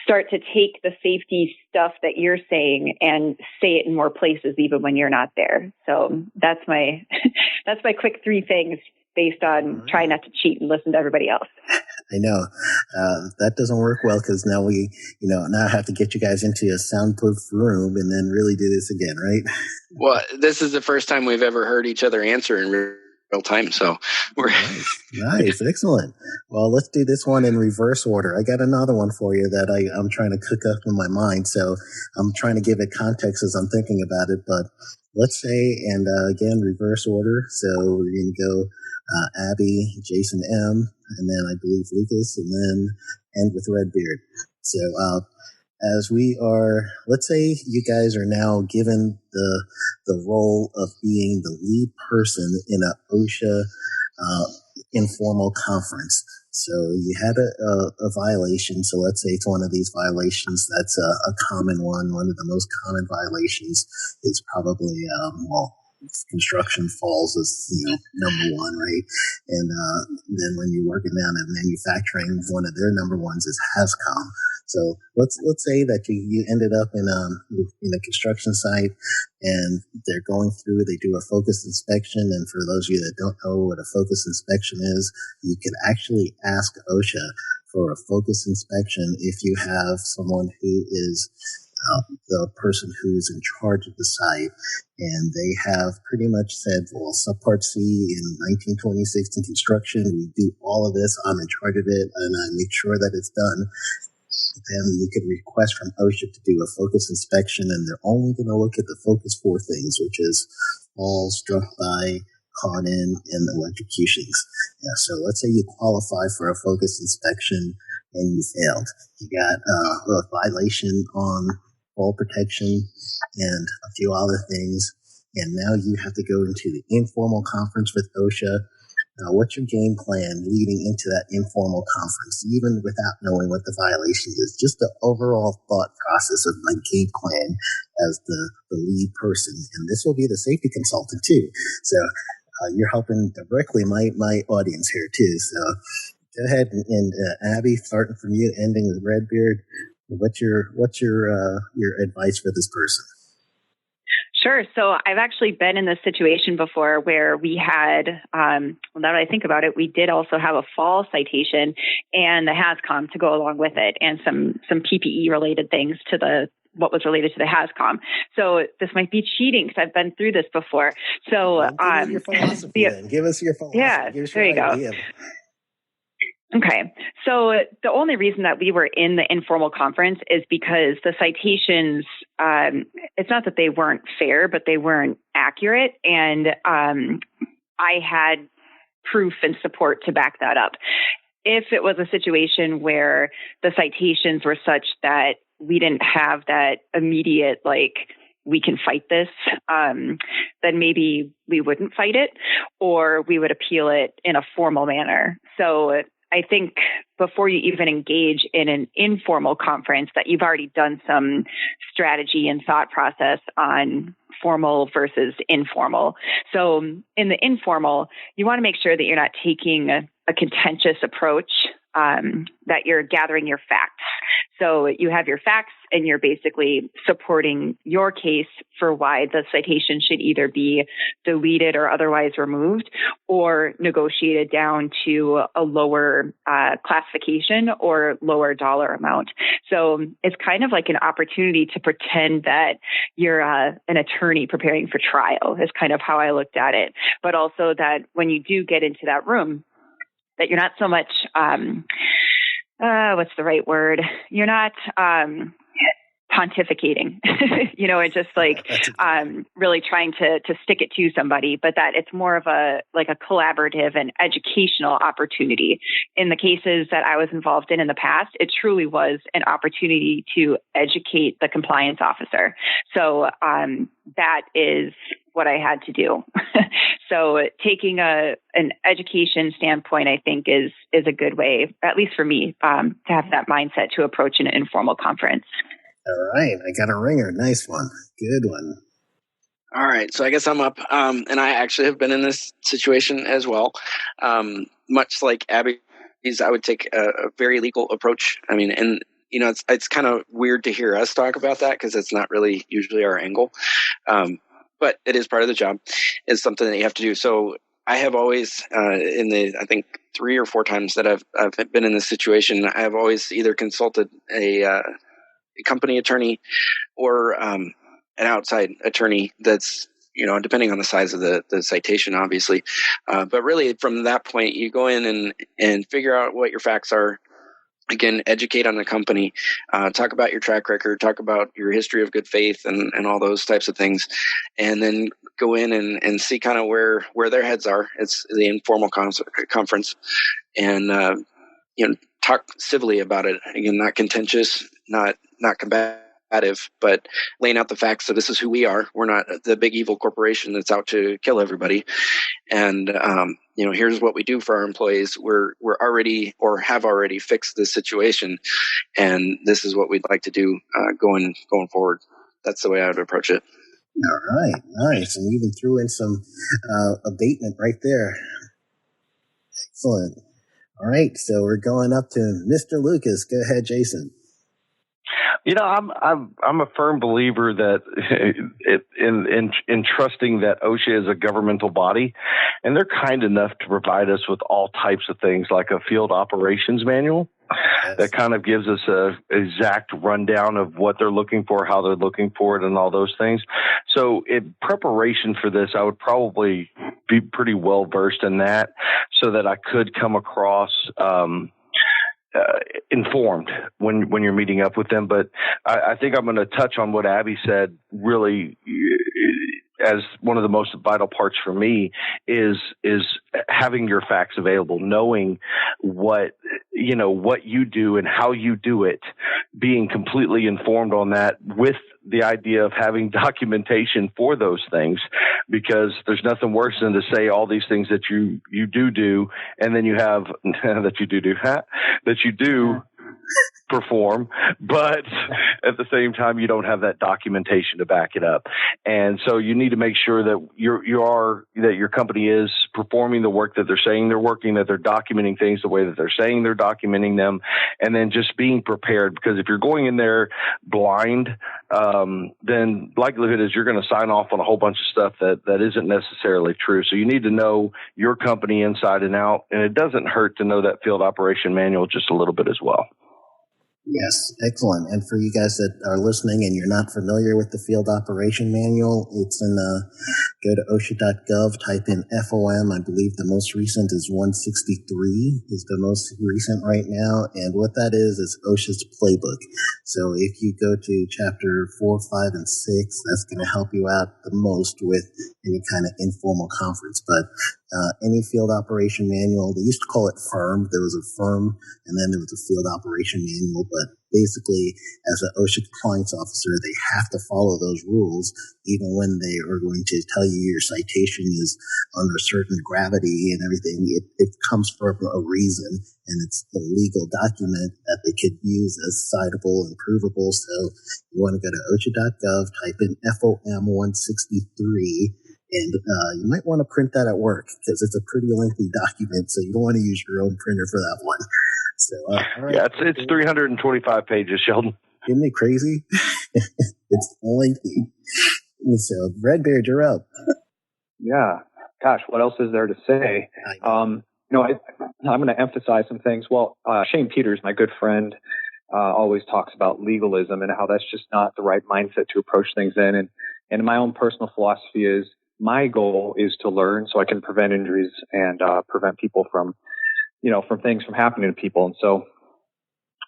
start to take the safety stuff that you're saying and say it in more places even when you're not there. So that's my quick three things based on trying not to cheat and listen to everybody else. I know. That doesn't work well because now now I have to get you guys into a soundproof room and then really do this again, right? Well, this is the first time we've ever heard each other answer in real time, so we're nice, excellent. Well, let's do this one in reverse order. I got another one for you that I'm trying to cook up in my mind, so I'm trying to give it context as I'm thinking about it. But let's say, and again, reverse order. So we're going to go Abby, Jason M, and then I believe Lucas, and then end with Redbeard. So as we are, let's say you guys are now given the role of being the lead person in a OSHA informal conference. So you had a violation. So let's say it's one of these violations that's a common one. One of the most common violations is probably, construction falls as, number one, right? And then when you're working down at manufacturing, one of their number ones is HAZCOM. So let's say that you ended up in a construction site and they're going through, they do a focus inspection. And for those of you that don't know what a focus inspection is, you can actually ask OSHA for a focus inspection if you have someone who is the person who's in charge of the site, and they have pretty much said, well, subpart C in 1926 in construction, we do all of this, I'm in charge of it, and I make sure that it's done. Then you could request from OSHA to do a focus inspection, and they're only going to look at the focus 4 things, which is fall, struck by, caught in, and electrocutions. Yeah, so let's say you qualify for a focus inspection and you failed. You got a violation on fall protection and a few other things, and now you have to go into the informal conference with OSHA. What's your game plan leading into that informal conference, even without knowing what the violation is? Just the overall thought process of my game plan as the lead person. And this will be the safety consultant too. So you're helping directly my audience here too. So go ahead and Abby, starting from you, ending with Redbeard. What's your advice for this person? Sure. So I've actually been in this situation before where we had, now that I think about it, we did also have a fall citation and the HAZCOM to go along with it, and some PPE related things to what was related to the HAZCOM. So this might be cheating because I've been through this before. So give your philosophy then. Give us your philosophy. Yeah, there you go. Okay. So the only reason that we were in the informal conference is because the citations, it's not that they weren't fair, but they weren't accurate. And I had proof and support to back that up. If it was a situation where the citations were such that we didn't have that immediate, we can fight this, then maybe we wouldn't fight it, or we would appeal it in a formal manner. So I think before you even engage in an informal conference, that you've already done some strategy and thought process on formal versus informal. So in the informal, you want to make sure that you're not taking a contentious approach, that you're gathering your facts. So you have your facts and you're basically supporting your case for why the citation should either be deleted or otherwise removed, or negotiated down to a lower classification or lower dollar amount. So it's kind of like an opportunity to pretend that you're an attorney preparing for trial is kind of how I looked at it. But also that when you do get into that room, that you're not so much, what's the right word? You're not pontificating, and just really trying to stick it to somebody, but that it's more of a collaborative and educational opportunity. In the cases that I was involved in the past, it truly was an opportunity to educate the compliance officer. So that is what I had to do. So taking an education standpoint, I think is a good way, at least for me, to have that mindset to approach an informal conference. All right. I got a ringer. Nice one. Good one. All right. So I guess I'm up. And I actually have been in this situation as well. Much like Abby's, I would take a very legal approach. I mean, and it's kind of weird to hear us talk about that because it's not really usually our angle. But it is part of the job. It's something that you have to do. So I have always, I think 3 or 4 times that I've been in this situation, I have always either consulted a company attorney or an outside attorney that's, depending on the size of the citation, obviously. But really, from that point, you go in and figure out what your facts are. Again, educate on the company, talk about your track record, talk about your history of good faith and all those types of things. And then go in and see kind of where their heads are. It's the informal conference, and, talk civilly about it. Again, not contentious, not combative, but laying out the facts that this is who we are. We're not the big evil corporation that's out to kill everybody. And, here's what we do for our employees. We're already or have already fixed this situation, and this is what we'd like to do going forward. That's the way I would approach it. All right, nice. And you even threw in some abatement right there. Excellent. All right, so we're going up to Mr. Lucas. Go ahead, Jason. I'm a firm believer that in trusting that OSHA is a governmental body, and they're kind enough to provide us with all types of things like a field operations manual. Yes. That kind of gives us a exact rundown of what they're looking for, how they're looking for it, and all those things. So in preparation for this, I would probably be pretty well versed in that so that I could come across informed when you're meeting up with them. But I think I'm going to touch on what Abby said really as one of the most vital parts for me is having your facts available, knowing what you do and how you do it, being completely informed on that with the idea of having documentation for those things, because there's nothing worse than to say all these things that you do, and then you have that you do perform, but at the same time, you don't have that documentation to back it up. And so you need to make sure that your company is performing the work that they're saying they're working, that they're documenting things the way that they're saying they're documenting them, and then just being prepared. Because if you're going in there blind, then likelihood is you're going to sign off on a whole bunch of stuff that isn't necessarily true. So you need to know your company inside and out, and it doesn't hurt to know that field operation manual just a little bit as well. Yes, excellent. And for you guys that are listening and you're not familiar with the field operation manual, it's in go to OSHA.gov, type in FOM. I believe the most recent is 163 is the most recent right now. And what that is OSHA's playbook. So if you go to chapter 4, 5, and 6, that's going to help you out the most with any kind of informal conference. But any field operation manual, they used to call it FIRM. There was a FIRM, and then there was a field operation manual. But basically, as an OSHA compliance officer, they have to follow those rules, even when they are going to tell you your citation is under certain gravity and everything. It comes for a reason, and it's a legal document that they could use as citable and provable. So you want to go to OSHA.gov, type in FOM 163, and you might want to print that at work because it's a pretty lengthy document, so you don't want to use your own printer for that one. So, all right. Yeah, it's 325 pages, Sheldon. Isn't it crazy? It's lengthy. So, Redbeard, you're up. Yeah. Gosh, what else is there to say? I'm going to emphasize some things. Well, Shane Peters, my good friend, always talks about legalism and how that's just not the right mindset to approach things in. And my own personal philosophy is my goal is to learn so I can prevent injuries and prevent people from things from happening to people.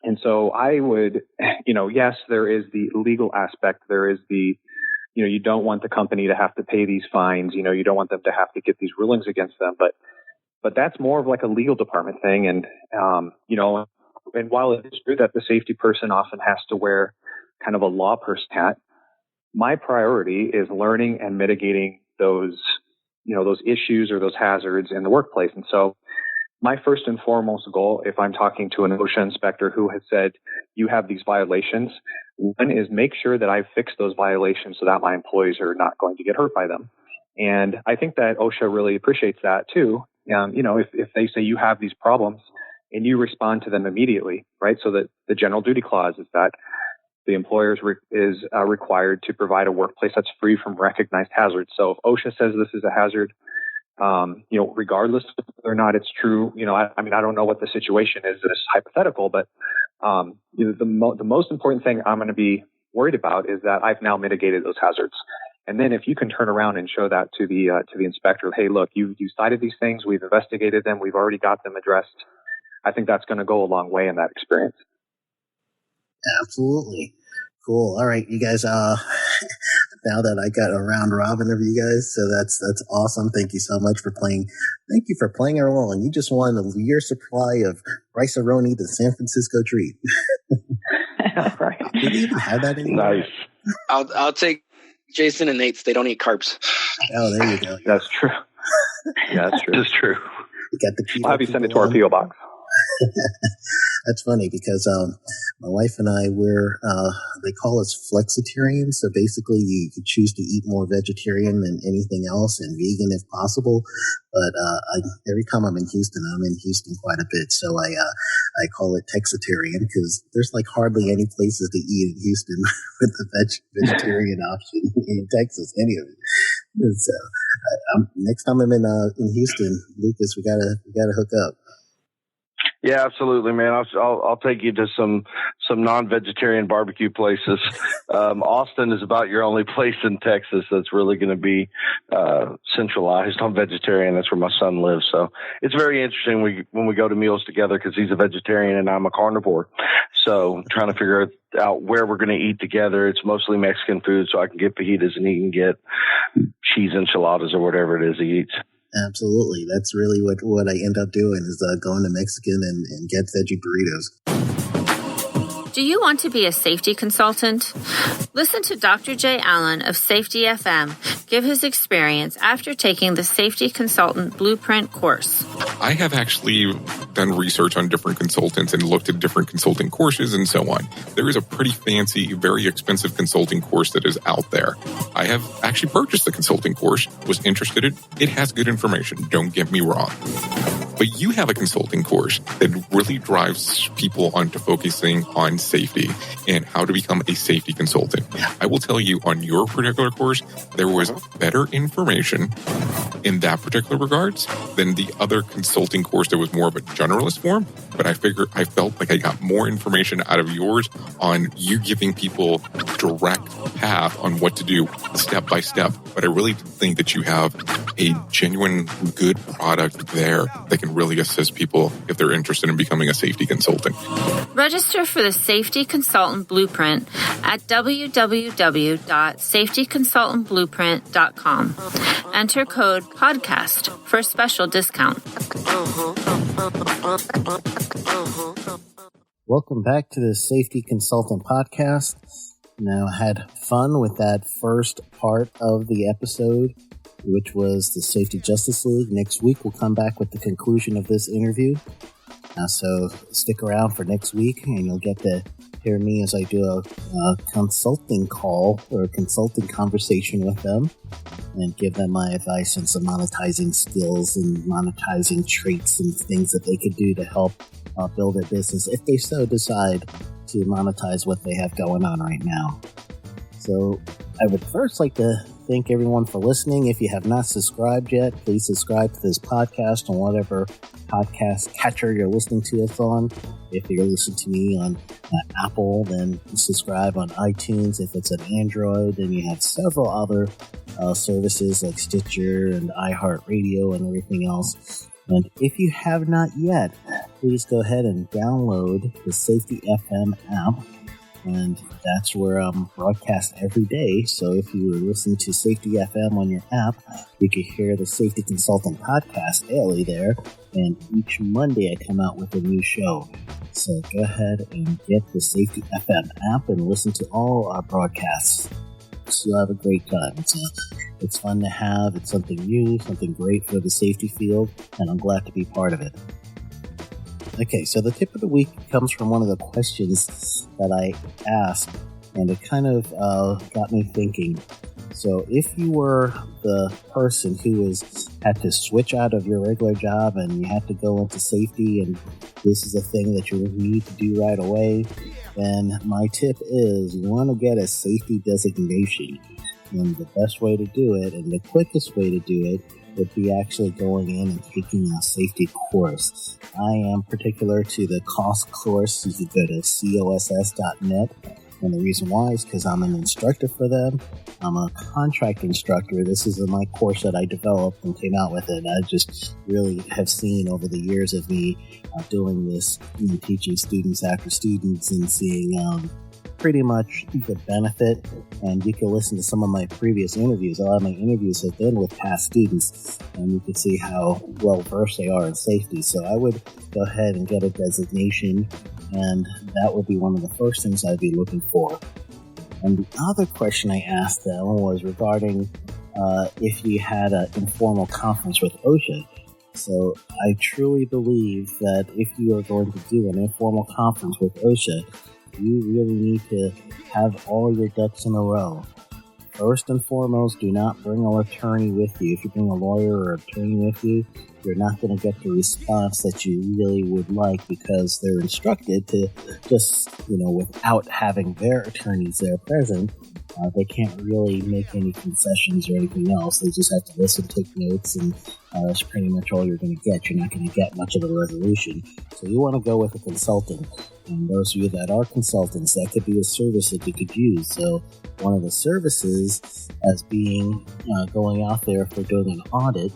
And so I would, yes, there is the legal aspect. There is the, you don't want the company to have to pay these fines. You don't want them to have to get these rulings against them. But that's more of like a legal department thing. And, and while it is true that the safety person often has to wear kind of a law person hat, my priority is learning and mitigating those issues or those hazards in the workplace. And so my first and foremost goal, if I'm talking to an OSHA inspector who has said, you have these violations, one is make sure that I've fixed those violations so that my employees are not going to get hurt by them. And I think that OSHA really appreciates that too. If they say you have these problems and you respond to them immediately, right? So that the general duty clause is that the employer is required to provide a workplace that's free from recognized hazards. So if OSHA says this is a hazard, regardless of whether or not it's true. I mean, I don't know what the situation is. It's hypothetical, but the most important thing I'm going to be worried about is that I've now mitigated those hazards. And then if you can turn around and show that to the inspector, hey, look, you cited these things, we've investigated them, we've already got them addressed. I think that's going to go a long way in that experience. Absolutely. Cool. All right, you guys, now that I got a round robin of you guys, so that's awesome. Thank you so much for playing. Thank you for playing along. You just won a year supply of rice-a-roni, the San Francisco treat. Right. Did you even have that anymore? Nice. I'll take Jason and Nate's. They don't eat carbs. Oh, there you go. That's true. Yeah, that's true. It's true. You got the I'll have you send it to our P.O. box. That's funny because my wife and I, they call us flexitarians. So basically you could choose to eat more vegetarian than anything else and vegan if possible. But every time I'm in Houston quite a bit. So I call it Texitarian because there's like hardly any places to eat in Houston with the vegetarian option in Texas, any of it. And so next time I'm in Houston, Lucas, we gotta hook up. Yeah, absolutely, man. I'll take you to some non-vegetarian barbecue places. Austin is about your only place in Texas that's really going to be centralized on vegetarian. That's where my son lives. So it's very interesting when we go to meals together because he's a vegetarian and I'm a carnivore. So trying to figure out where we're going to eat together. It's mostly Mexican food, so I can get fajitas and he can get cheese enchiladas or whatever it is he eats. Absolutely. That's really what I end up doing is going to Mexican and get veggie burritos. Do you want to be a safety consultant? Listen to Dr. Jay Allen of Safety FM give his experience after taking the Safety Consultant Blueprint course. I have actually done research on different consultants and looked at different consulting courses and so on. There is a pretty fancy, very expensive consulting course that is out there. I have actually purchased the consulting course, was interested in it. It has good information, don't get me wrong. But you have a consulting course that really drives people onto focusing on safety and how to become a safety consultant. I will tell you on your particular course, there was better information in that particular regards than the other consulting course that was more of a generalist form. But I felt like I got more information out of yours on you giving people direct path on what to do step by step. But I really think that you have a genuine good product there that can really assist people if they're interested in becoming a safety consultant. Register for the Safety Consultant Blueprint at www.safetyconsultantblueprint.com. Enter code PODCAST for a special discount. Welcome back to the Safety Consultant Podcast. Now, I had fun with that first part of the episode, which was the Safety Justice League. Next week, we'll come back with the conclusion of this interview. So stick around for next week, and you'll get to hear me as I do a consulting call or a consulting conversation with them and give them my advice on some monetizing skills and monetizing traits and things that they could do to help build their business if they so decide to monetize what they have going on right now. So I would first like to thank everyone for listening. If you have not subscribed yet, please subscribe to this podcast on whatever podcast catcher you're listening to us on. If you're listening to me on Apple, then subscribe on iTunes. If it's an Android, then you have several other services like Stitcher and iHeartRadio and everything else. And if you have not yet, please go ahead and download the Safety FM app. And that's where I'm broadcast every day. So if you were listening to Safety FM on your app, you could hear the Safety Consultant Podcast daily there. And each Monday I come out with a new show. So go ahead and get the Safety FM app and listen to all our broadcasts. So you'll have a great time. It's fun to have. It's something new, something great for the safety field, and I'm glad to be part of it. Okay, so the tip of the week comes from one of the questions that I asked, and it kind of got me thinking. So if you were the person who had to switch out of your regular job and you had to go into safety, and this is a thing that you need to do right away, then my tip is you want to get a safety designation. And the best way to do it, and the quickest way to do it, would be actually going in and taking a safety course. I am particular to the COSS course. You could go to coss.net. And the reason why is because I'm an instructor for them. I'm a contract instructor. This is my course that I developed and came out with it. I just really have seen over the years of me doing this, teaching students after students and seeing pretty much the benefit. And you can listen to some of my previous interviews. A lot of my interviews have been with past students, and you can see how well versed they are in safety. So I would go ahead and get a designation, and that would be one of the first things I'd be looking for. And the other question I asked them was regarding if you had an informal conference with OSHA. So I truly believe that if you are going to do an informal conference with OSHA, you really need to have all your ducks in a row. First and foremost, do not bring an attorney with you. If you bring a lawyer or attorney with you, you're not going to get the response that you really would like, because they're instructed to just, without having their attorneys there present, they can't really make any concessions or anything else. They just have to listen, take notes, and that's pretty much all you're going to get. You're not going to get much of a resolution. So you want to go with a consultant. And those of you that are consultants, that could be a service that you could use. So one of the services as being going out there for doing an audit,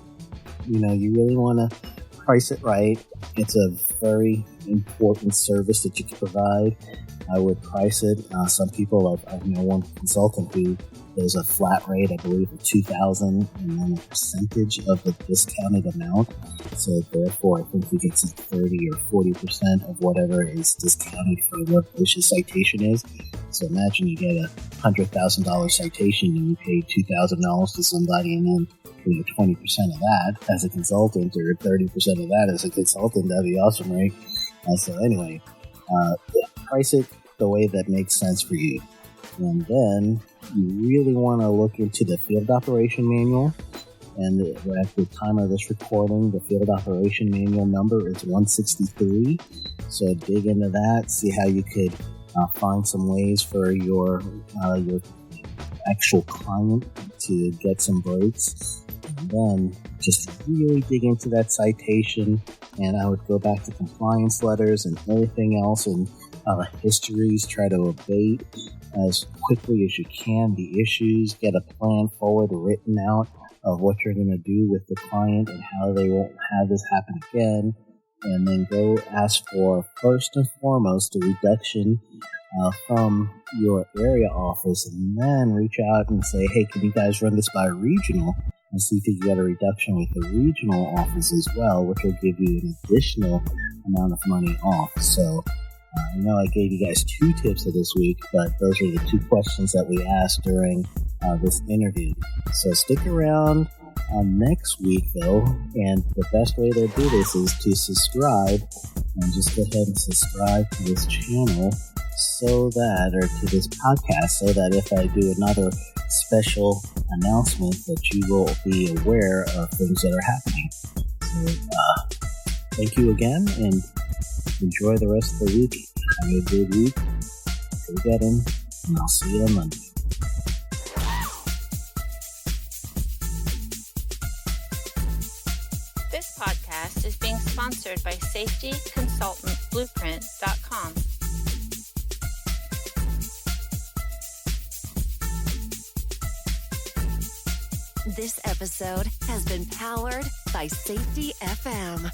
you really want to price it right. It's a very important service that you can provide. I would price it. Some people, I know one consultant who does a flat rate, I believe, of $2,000 and then a percentage of the discounted amount. So therefore, I think he gets 30 or 40% of whatever is discounted for what OSHA citation is. So imagine you get a $100,000 citation and you pay $2,000 to somebody, and then 20% of that as a consultant, or 30% of that as a consultant. That'd be awesome, right? So anyway, price it the way that makes sense for you. And then you really want to look into the field operation manual. And at the time of this recording, the field operation manual number is 163. So dig into that, see how you could find some ways for your actual client to get some breaks. And then just really dig into that citation, and I would go back to compliance letters and everything else, and histories, try to abate as quickly as you can the issues, get a plan forward written out of what you're going to do with the client and how they won't have this happen again, and then go ask for, first and foremost, a reduction from your area office, and then reach out and say, hey, can you guys run this by regional, and see if you can get a reduction with the regional office as well, which will give you an additional amount of money off. So I know I gave you guys 2 tips for this week, but those are the 2 questions that we asked during this interview. So stick around next week, though, and the best way to do this is to subscribe, and just go ahead and subscribe to this channel or to this podcast, so that if I do another special announcement, that you will be aware of things that are happening. So thank you again, and enjoy the rest of the week. Have a good week. Go get in, and I'll see you on Monday. This podcast is being sponsored by SafetyConsultantBlueprint.com. This episode has been powered by Safety FM.